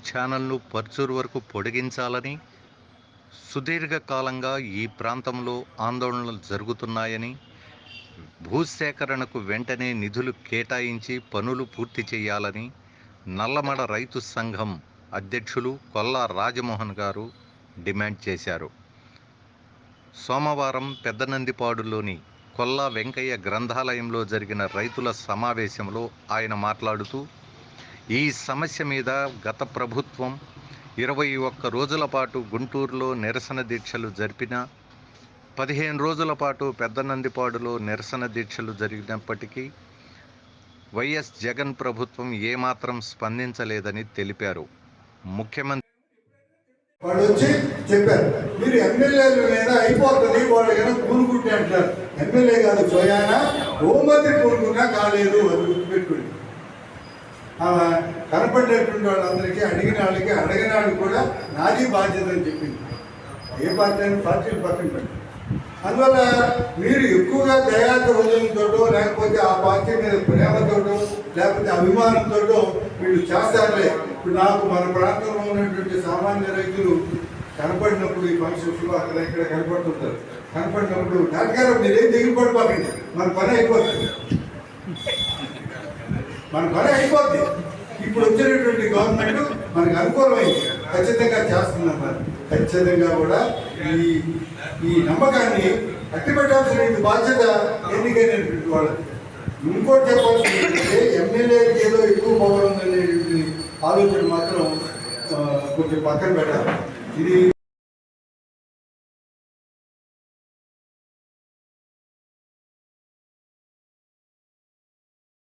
ఛానల్ను పర్చూరు వరకు పొడిగించాలని, సుదీర్ఘకాలంగా ఈ ప్రాంతంలో ఆందోళనలు జరుగుతున్నాయని, భూసేకరణకు వెంటనే నిధులు కేటాయించి పనులు పూర్తి చేయాలని నల్లమడ రైతు సంఘం అధ్యక్షులు కొల్లా రాజమోహన్ గారు డిమాండ్ చేశారు. సోమవారం పెద్దనందిపాడులోని కొల్లా వెంకయ్య గ్రంథాలయంలో జరిగిన రైతుల సమావేశంలో ఆయన మాట్లాడుతూ, ఈ సమస్య మీద గత ప్రభుత్వం 21 రోజుల పాటు గుంటూరులో నిరసన దీక్షలు జరిపినా, 15 రోజుల పాటు పెద్దనందిపాడులో నిరసన దీక్షలు జరిగినప్పటికీ వైఎస్ జగన్ ప్రభుత్వం ఏమాత్రం స్పందించలేదని తెలిపారు. ముఖ్యమంత్రి వాళ్ళు వచ్చి చెప్పారు, మీరు ఎమ్మెల్యేల మీద అయిపోతుంది, వాళ్ళు కనుక కూనుకుంటే అంటారు. ఎమ్మెల్యే కాదు, స్వయానా హోంమంత్రి కూనుకున్నా కాలేదు, అది గుర్తుపెట్టుకోండి. ఆమె కనపడేటువంటి వాళ్ళందరికీ అడిగిన వాళ్ళకి కూడా నాది బాధ్యత అని చెప్పింది. ఏ పార్టీ అని పార్టీలు పక్కన పెట్టి, అందువల్ల మీరు ఎక్కువగా దయాత హృదయంతో, లేకపోతే ఆ పార్టీ మీద ప్రేమతోటో, లేకపోతే అభిమానంతో వీళ్ళు చేస్తారులే. ఇప్పుడు నాకు మన ప్రాంతంలో ఉన్నటువంటి సామాన్య రైతులు కనపడినప్పుడు ఈ ఫంక్షన్స్లో అక్కడ ఇక్కడ కనపడుతుంటారు. కనపడినప్పుడు డాక్టర్ గారు మీరేం దిగులు పడిపోకండి, మన పని అయిపోతుంది. ఇప్పుడు వచ్చినటువంటి గవర్నమెంట్ మనకు అనుకూలమైంది, ఖచ్చితంగా చేస్తుందన్నారు. ఖచ్చితంగా కూడా ఈ నమ్మకాన్ని అట్టిపెట్టాల్సిన బాధ్యత ఎన్నికైనటువంటి వాళ్ళది. ఇంకోటి చెప్పాల్సింది, ఎమ్మెల్యేకి ఏదో ఎక్కువ పవర్ ఉందనేటువంటి ఆలోచన మాత్రం కొంచెం పక్కన పెట్టాలి. ఇది